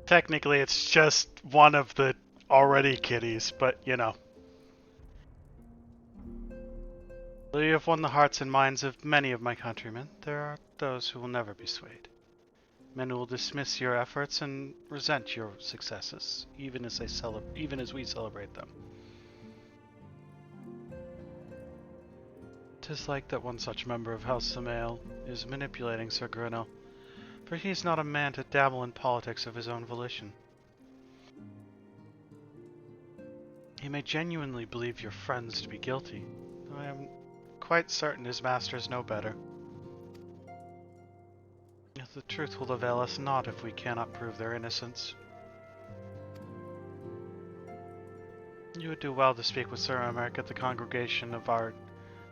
Technically, it's just one of the already kitties, but you know. Though you have won the hearts and minds of many of my countrymen, there are those who will never be swayed. Men who will dismiss your efforts and resent your successes, even as we celebrate them. 'Tis like that one such member of House Samael is manipulating Sir Grenell, for he is not a man to dabble in politics of his own volition. He may genuinely believe your friends to be guilty, though I am quite certain his masters know better. Yet the truth will avail us not if we cannot prove their innocence. You would do well to speak with Sir Emeric at the congregation of our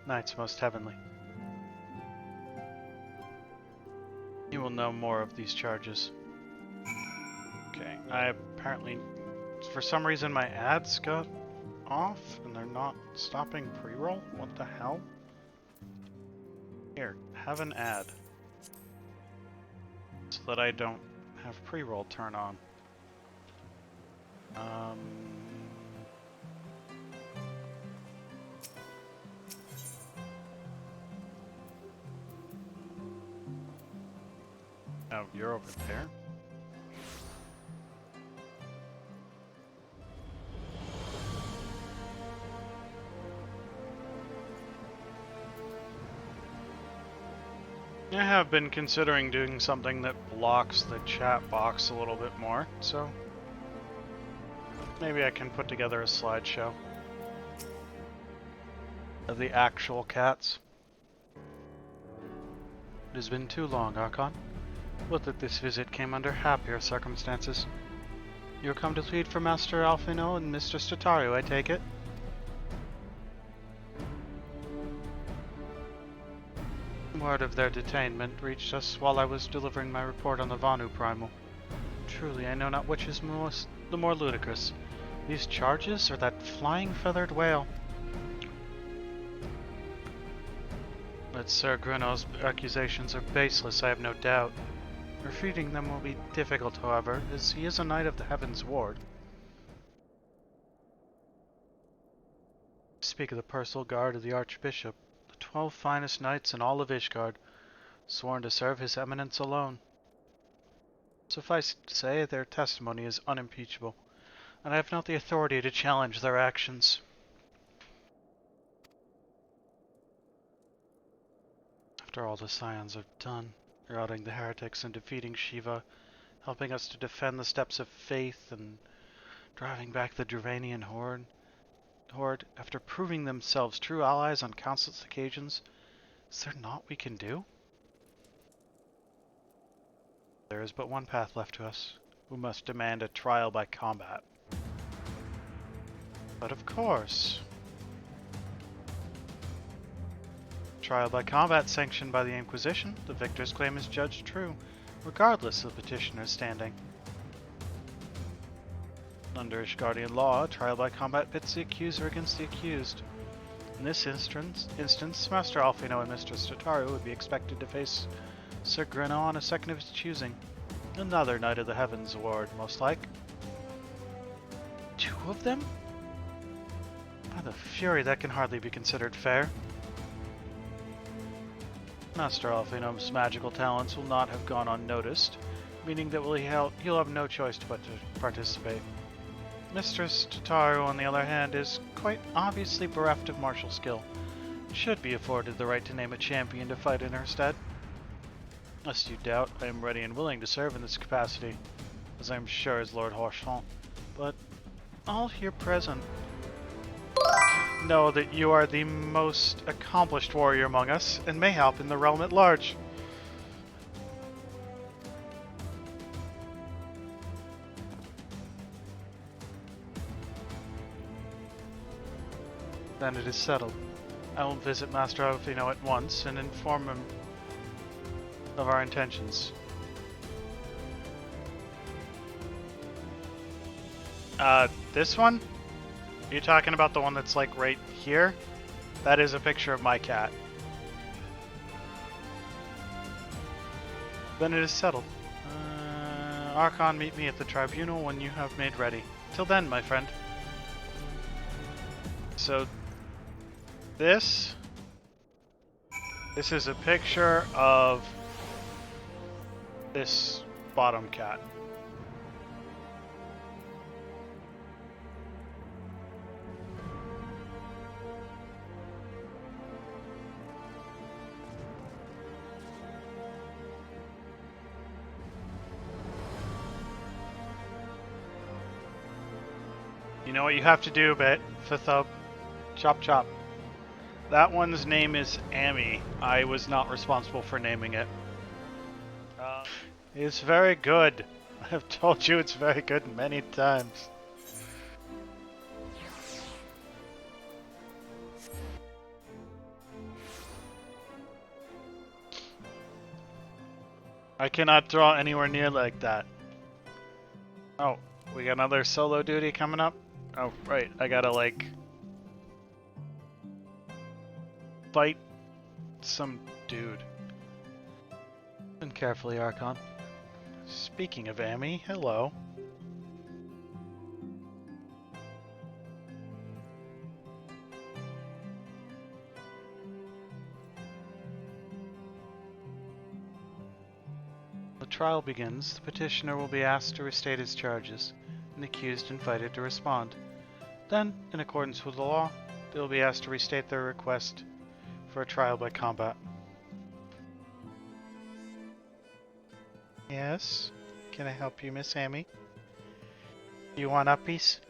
Knights Most Heavenly. He will know more of these charges. Okay, I apparently, for some reason my ads got off and they're not stopping pre-roll? What the hell? Here, have an ad. So that I don't have pre-roll turn on. Oh, you're over there? I have been considering doing something that blocks the chat box a little bit more, so maybe I can put together a slideshow of the actual cats. It has been too long, Archon. Would that this visit came under happier circumstances. You come to plead for Master Alphino and Mr. Stataru, I take it? Word of their detainment reached us while I was delivering my report on the Vanu Primal. Truly, I know not which is the more ludicrous, these charges or that flying feathered whale. That Sir Grenell's accusations are baseless, I have no doubt. Refuting them will be difficult, however, as he is a knight of the Heavensward. Speak of the personal guard of the Archbishop, the 12 finest knights in all of Ishgard, sworn to serve his eminence alone. Suffice it to say, their testimony is unimpeachable, and I have not the authority to challenge their actions. After all the Scions have done, routing the heretics and defeating Shiva, helping us to defend the steps of faith, and driving back the Dravanian horde, after proving themselves true allies on countless occasions, is there naught we can do? There is but one path left to us. We must demand a trial by combat. But of course, trial by combat sanctioned by the Inquisition, the victor's claim is judged true, regardless of the petitioner's standing. Under Ishgardian law, trial by combat pits the accuser against the accused. In this instance, Master Alphino and Mr. Stataru would be expected to face Sir Grenell on a second of his choosing. Another Knight of the Heavensward, most like. 2 of them? By the fury, that can hardly be considered fair. Master Alphino's magical talents will not have gone unnoticed, meaning that he'll have no choice but to participate. Mr. Stataru, on the other hand, is quite obviously bereft of martial skill, and should be afforded the right to name a champion to fight in her stead. Lest you doubt, I am ready and willing to serve in this capacity, as I am sure is Lord Horchefant, but all here present know that you are the most accomplished warrior among us, and may help in the realm at large. Then it is settled. I will visit Master Alphino at once and inform him of our intentions. This one? Are you talking about the one that's like right here? That is a picture of my cat. Then it is settled. Archon, meet me at the tribunal when you have made ready. Till then, my friend. So, this is a picture of this bottom cat. You know what you have to do, FFXIV? Chop chop. That one's name is Amy. I was not responsible for naming it. It's very good. I have told you it's very good many times. I cannot draw anywhere near like that. Oh, we got another solo duty coming up? Oh, right. I gotta, like, fight some dude. Listen carefully, Archon. Speaking of Amy, hello. The trial begins. The petitioner will be asked to restate his charges, and the accused invited to respond. Then, in accordance with the law, they will be asked to restate their request for a trial by combat. Yes? Can I help you, Miss Amy? You want uppies?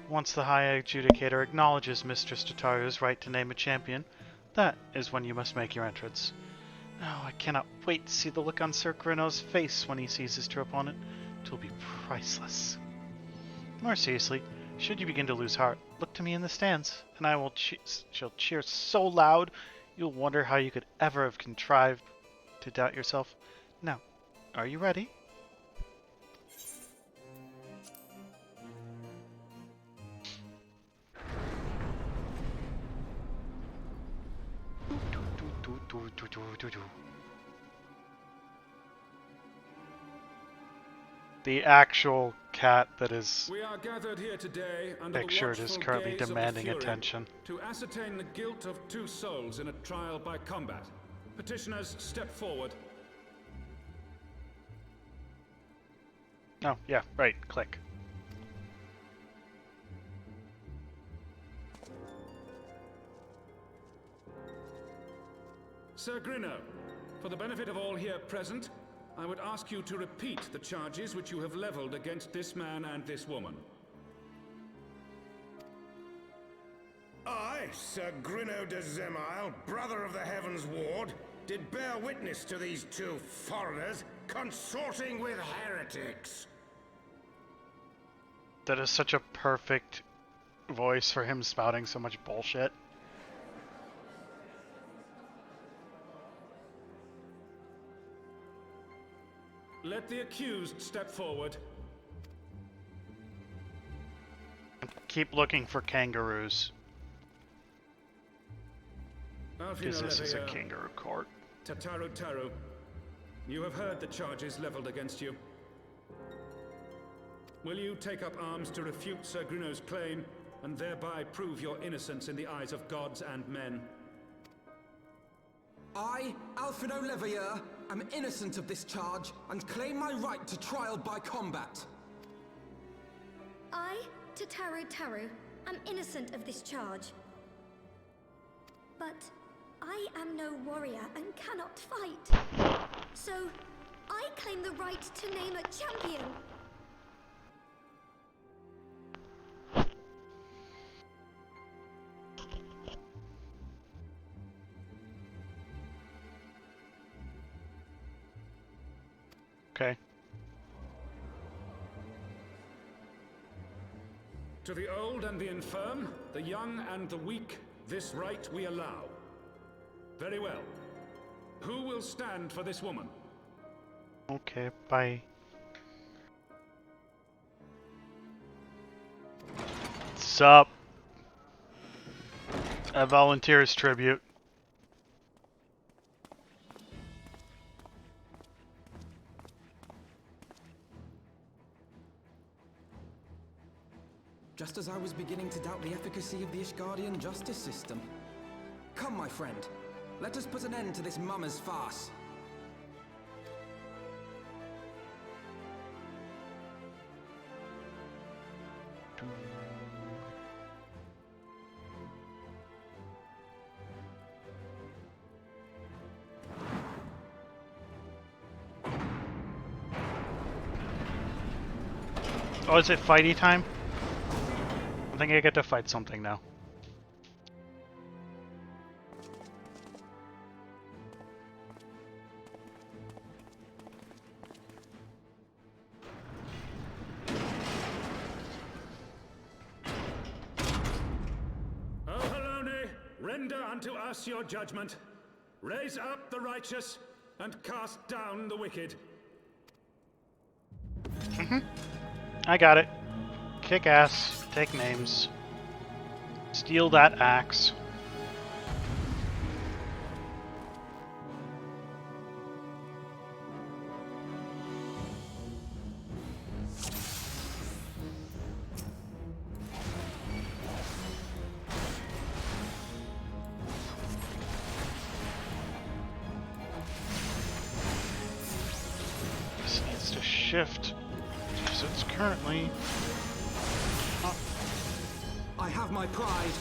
Once the High Adjudicator acknowledges Mistress Tataru's right to name a champion, that is when you must make your entrance. Oh, I cannot wait to see the look on Sir Grino's face when he sees his true opponent. It will be priceless. More seriously, should you begin to lose heart, look to me in the stands, and I will shall cheer so loud you'll wonder how you could ever have contrived to doubt yourself. Now, are you ready? The actual cat that is pictured is currently demanding attention. To ascertain the guilt of 2 souls in a trial by combat. Petitioners, step forward. Oh, yeah, right, click. Sir Grino, for the benefit of all here present, I would ask you to repeat the charges which you have leveled against this man and this woman. I, Sir Grino de Zemile, brother of the Heavensward, did bear witness to these 2 foreigners consorting with heretics. That is such a perfect voice for him spouting so much bullshit. Let the accused step forward. Keep looking for kangaroos. Because this is a kangaroo court. Tataru, you have heard the charges leveled against you. Will you take up arms to refute Sir Grino's claim, and thereby prove your innocence in the eyes of gods and men? I, Alfredo Leveilleur, am innocent of this charge and claim my right to trial by combat. I, Tataru, am innocent of this charge. But I am no warrior and cannot fight. So, I claim the right to name a champion. Okay. To the old and the infirm, the young and the weak, this right we allow. Very well. Who will stand for this woman? Okay, bye. Sup? A volunteer's tribute. just as I was beginning to doubt the efficacy of the Ishgardian justice system. Come, my friend. Let us put an end to this mummer's farce. Oh, is it fighty time? I think I get to fight something now. O Halone, render unto us your judgment. Raise up the righteous, and cast down the wicked. I got it. Kick ass, take names. Steal that axe. This needs to shift. So it's currently... I have my pride.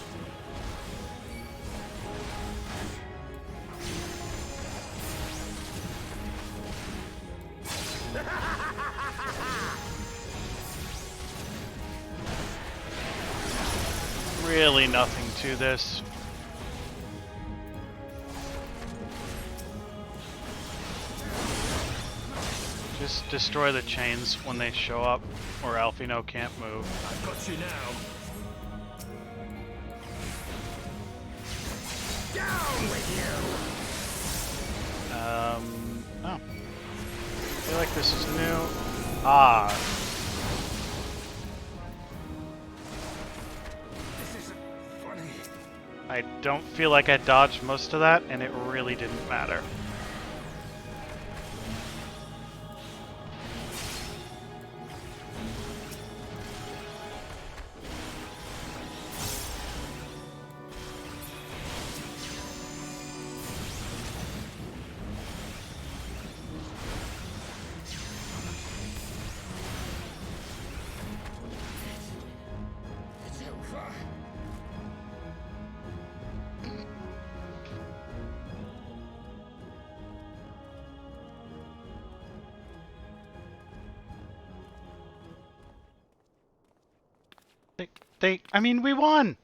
Really nothing to this. Just destroy the chains when they show up, or Alfino can't move. I've got you now. Down with you! Oh. I feel like this is new. Ah. This isn't funny. I don't feel like I dodged most of that, and it really didn't matter. It's over. I mean, we won!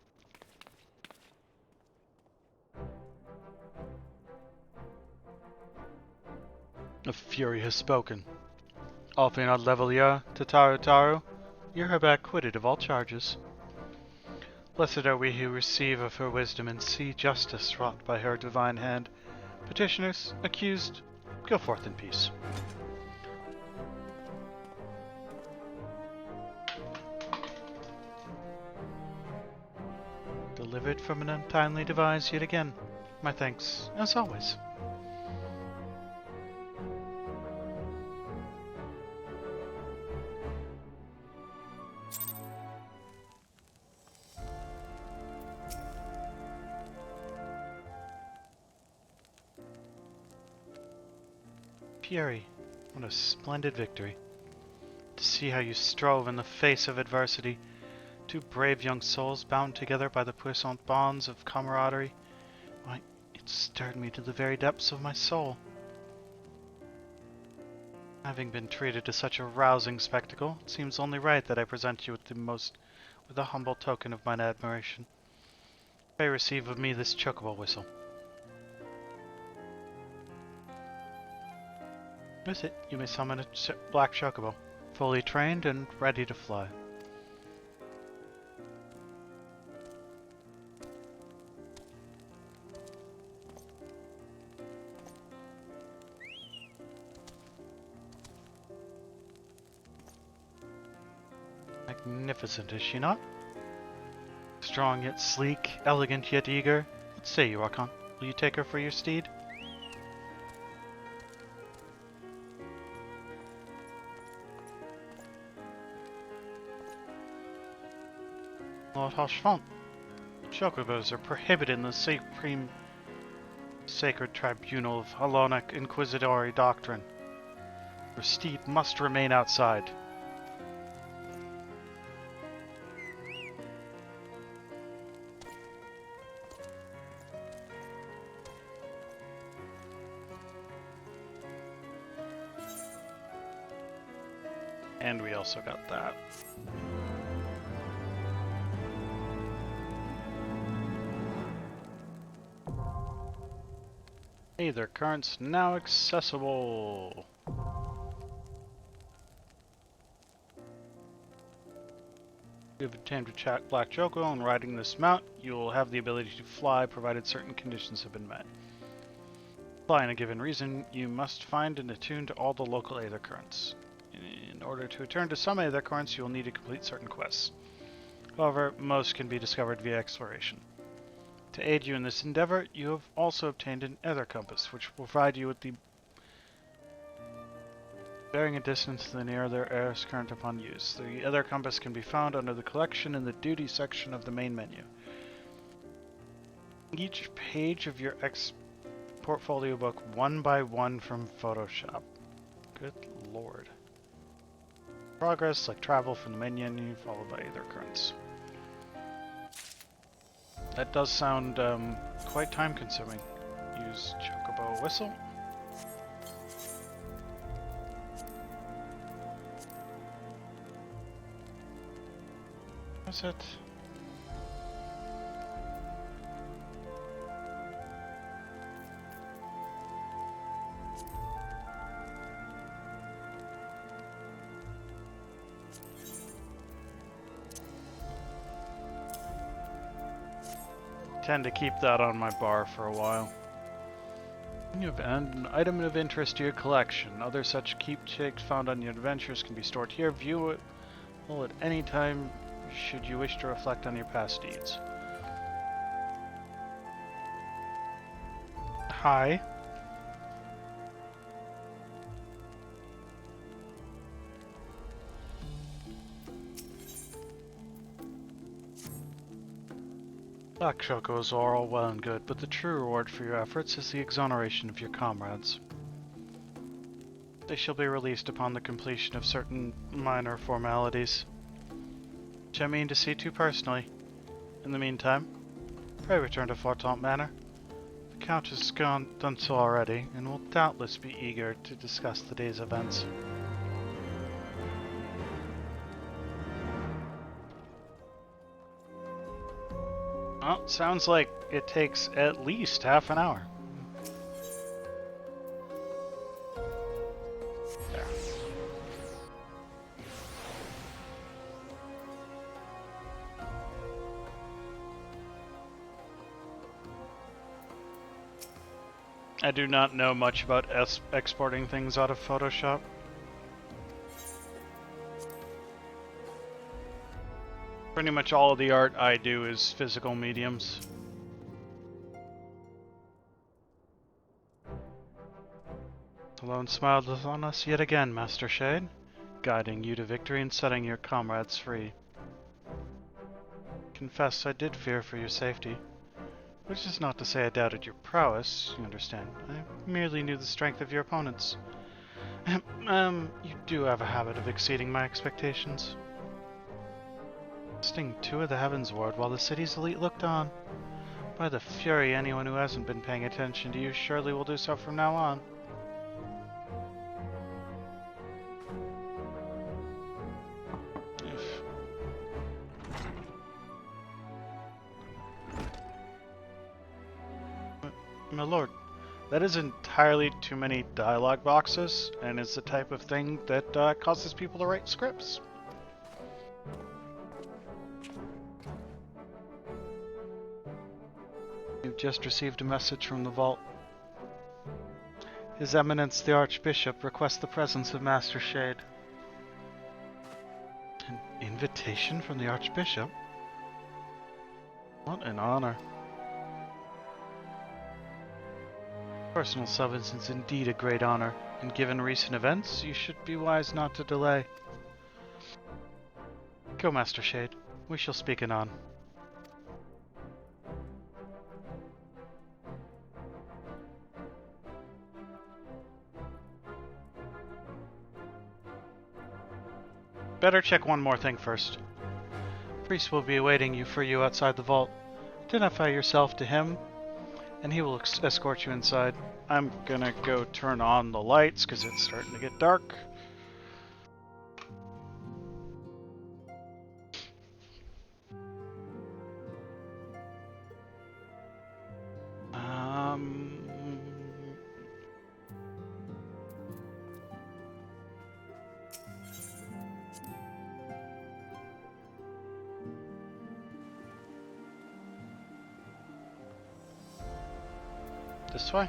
The Fury has spoken. Alfina Levelier, Tataru Taru, you hereby acquitted of all charges. Blessed are we who receive of her wisdom and see justice wrought by her divine hand. Petitioners, accused, go forth in peace. Delivered from an untimely device yet again. My thanks, as always. Fury, what a splendid victory. To see how you strove in the face of adversity, two brave young souls bound together by the puissant bonds of camaraderie, why, it stirred me to the very depths of my soul. Having been treated to such a rousing spectacle, it seems only right that I present you with a humble token of mine admiration. Pray receive of me this chocobo whistle. With it, you may summon a black chocobo, fully trained and ready to fly. Magnificent, is she not? Strong yet sleek, elegant yet eager. What say you, Archon? Will you take her for your steed? Lord Hochefort, chocobos are prohibited in the supreme sacred tribunal of Hellenic Inquisitory doctrine. Your steed must remain outside. And we also got that. Aether currents now accessible. You've obtained a Black Choco, and riding this mount, you will have the ability to fly provided certain conditions have been met. Fly in a given region, you must find and attune to all the local Aether currents. In order to return to some Aether currents, you will need to complete certain quests. However, most can be discovered via exploration. To aid you in this endeavor, you have also obtained an Aether Compass, which will provide you with the bearing a distance to the nearest Aether current upon use. The Aether Compass can be found under the collection in the duty section of the main menu. Each page of your portfolio book one by one from Photoshop. Good lord. Progress, like travel from the main menu, followed by Aether currents. That does sound quite time consuming. Use Chocobo Whistle. What's it? Tend to keep that on my bar for a while. You have added an item of interest to your collection. Other such keepsakes found on your adventures can be stored here. View it at any time should you wish to reflect on your past deeds. Hi. Black Chocos are all well and good, but the true reward for your efforts is the exoneration of your comrades. They shall be released upon the completion of certain minor formalities, which I mean to see to personally. In the meantime, pray return to Fortemps Manor. The Count has done so already, and will doubtless be eager to discuss the day's events. Well, sounds like it takes at least half an hour. There. I do not know much about exporting things out of Photoshop. Pretty much all of the art I do is physical mediums. Alone smiled on us yet again, Master Shade, guiding you to victory and setting your comrades free. Confess I did fear for your safety, which is not to say I doubted your prowess, you understand. I merely knew the strength of your opponents. You do have a habit of exceeding my expectations. Sting 2 of the Heavensward while the city's elite looked on. By the fury, anyone who hasn't been paying attention to you surely will do so from now on. My lord, that is entirely too many dialogue boxes, and is the type of thing that causes people to write scripts. You've just received a message from the vault. His Eminence the Archbishop requests the presence of Master Shade. An invitation from the Archbishop? What an honor. Personal summons is indeed a great honor, and given recent events, you should be wise not to delay. Go, Master Shade. We shall speak anon. Better check one more thing first. Priest will be awaiting you for you outside the vault. Identify yourself to him, and he will escort you inside. I'm gonna go turn on the lights because it's starting to get dark. This way.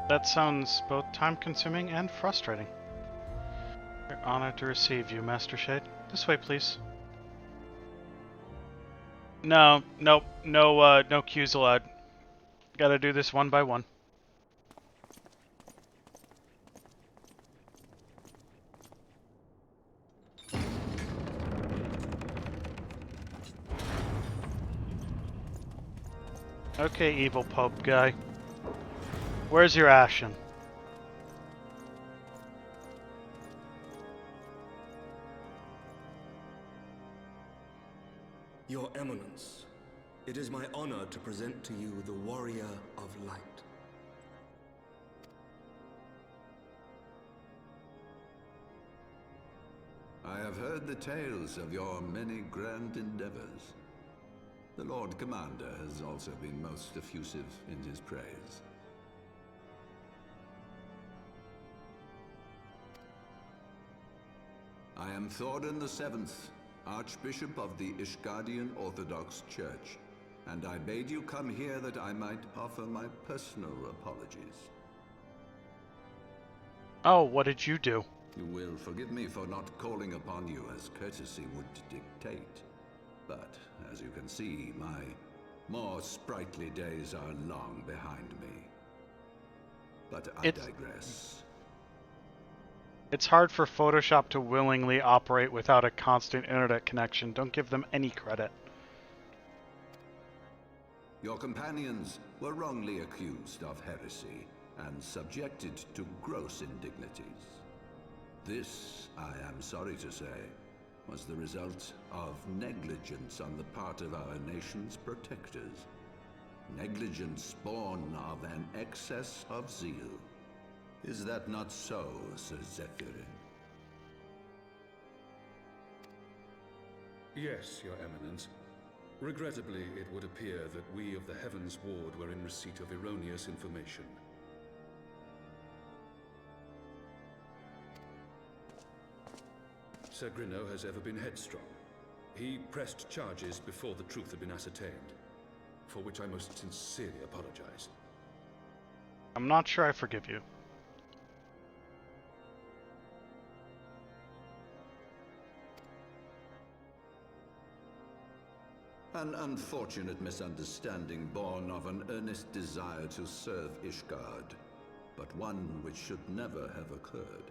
That sounds both time-consuming and frustrating. We're honored to receive you, Master Shade. This way, please. No cues allowed. Gotta do this one by one. Okay, evil Pope guy. Where's your Ashen? Your Eminence, it is my honor to present to you the Warrior of Light. I have heard the tales of your many grand endeavors. The Lord Commander has also been most effusive in his praise. I am Thorin VII, Archbishop of the Ishgardian Orthodox Church, and I bade you come here that I might offer my personal apologies. Oh, what did you do? You will forgive me for not calling upon you as courtesy would dictate, but as you can see, my more sprightly days are long behind me. But I digress. It's hard for Photoshop to willingly operate without a constant internet connection. Don't give them any credit. Your companions were wrongly accused of heresy and subjected to gross indignities. This, I am sorry to say, was the result of negligence on the part of our nation's protectors. Negligence born of an excess of zeal. Is that not so, Sir Zephyrin? Yes, Your Eminence. Regrettably, it would appear that we of the Heavensward were in receipt of erroneous information. Sir Grinno has ever been headstrong. He pressed charges before the truth had been ascertained, for which I most sincerely apologize. I'm not sure I forgive you. An unfortunate misunderstanding born of an earnest desire to serve Ishgard, but one which should never have occurred.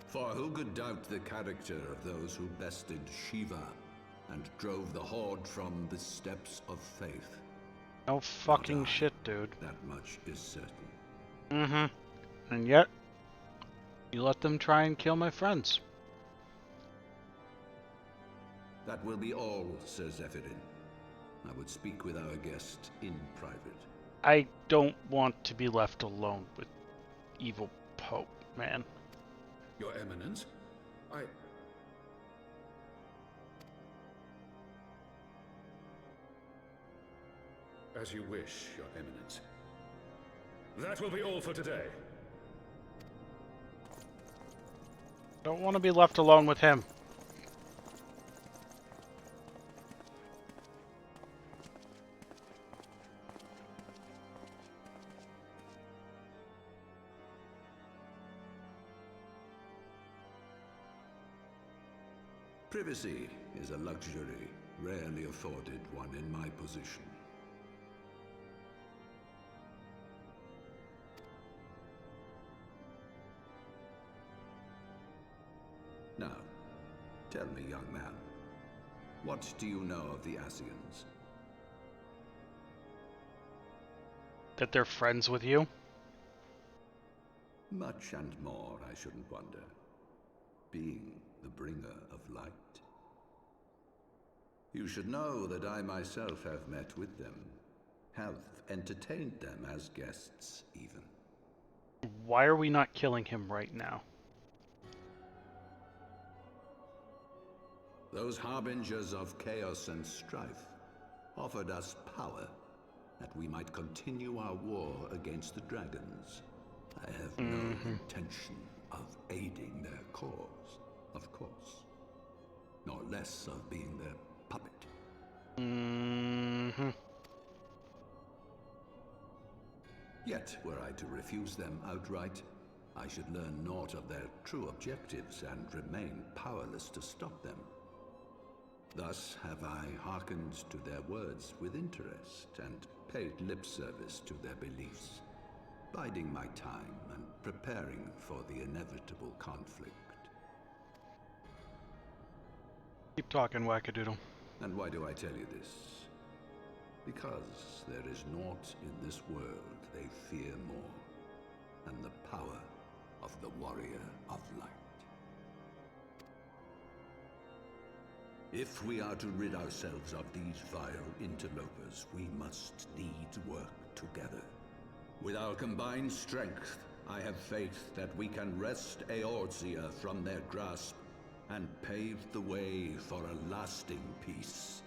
For who could doubt the character of those who bested Shiva and drove the Horde from the steps of faith? No fucking shit, dude. That much is certain. Mm-hmm. And yet, you let them try and kill my friends. That will be all, Sir Zephyrin. I would speak with our guest in private. I don't want to be left alone with evil Pope, man. Your Eminence, As you wish, Your Eminence. That will be all for today. Don't want to be left alone with him. Privacy is a luxury rarely afforded one in my position. Now, tell me, young man, what do you know of the Ascians? That they're friends with you? Much and more, I shouldn't wonder. Being the bringer of light. You should know that I myself have met with them, have entertained them as guests, even. Why are we not killing him right now? Those harbingers of chaos and strife offered us power that we might continue our war against the dragons. I have no intention of aiding their cause, of course, nor less of being their puppet. Yet, were I to refuse them outright, I should learn naught of their true objectives and remain powerless to stop them. Thus have I hearkened to their words with interest and paid lip service to their beliefs, biding my time and preparing for the inevitable conflict. Keep talking, Wackadoodle. And why do I tell you this? Because there is naught in this world they fear more than the power of the Warrior of Light. If we are to rid ourselves of these vile interlopers, we must needs work together. With our combined strength, I have faith that we can wrest Eorzea from their grasp and pave the way for a lasting peace.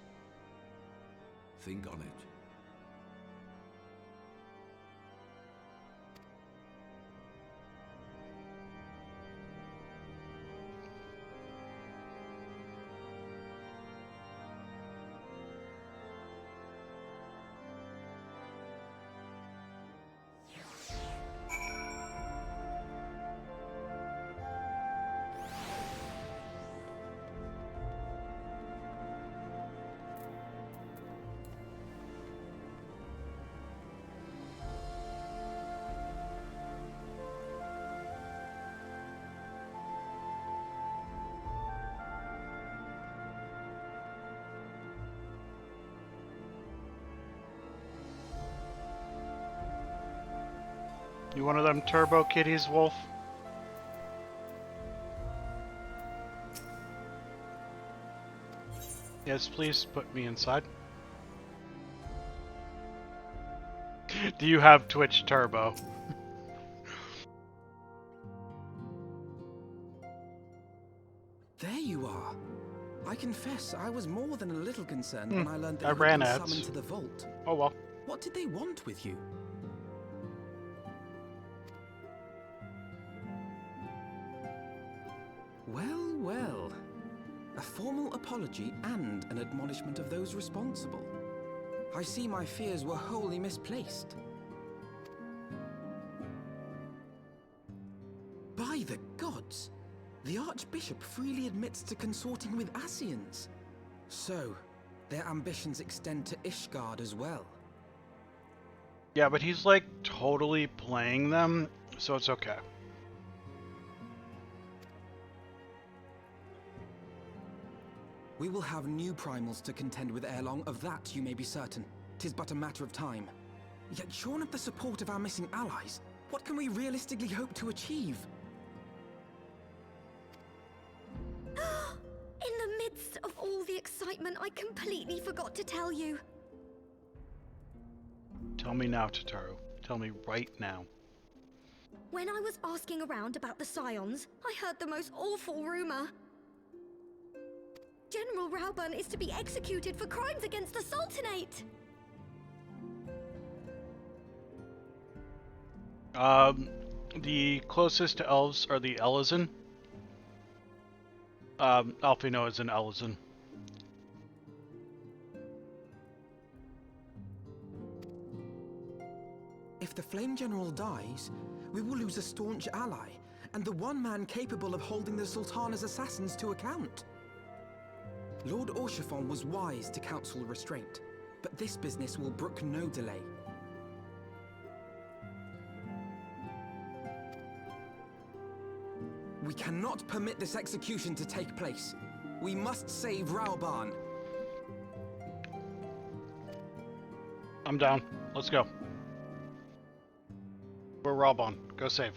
Think on it. You one of them turbo kitties, Wolf? Yes, please put me inside. Do you have Twitch Turbo? There you are. I confess, I was more than a little concerned when I learned that you ran had been ads. summoned to the vault. Oh well. What did they want with you? Well, well. A formal apology and an admonishment of those responsible. I see my fears were wholly misplaced. By the gods! The Archbishop freely admits to consorting with Ascians. So, their ambitions extend to Ishgard as well. Yeah, but he's like totally playing them, so it's okay. We will have new primals to contend with ere long, of that you may be certain. 'Tis but a matter of time. Yet shorn of the support of our missing allies, what can we realistically hope to achieve? In the midst of all the excitement, I completely forgot to tell you. Tell me now, Tataru. Tell me right now. When I was asking around about the Scions, I heard the most awful rumor. General Rauburn is to be executed for crimes against the Sultanate! The closest to elves are the Elizan. Alphino is an Elizan. If the Flame General dies, we will lose a staunch ally, and the one man capable of holding the Sultana's assassins to account. Lord Orchiphon was wise to counsel restraint, but this business will brook no delay. We cannot permit this execution to take place. We must save Raoban. I'm down. Let's go. We're Raoban. Go save.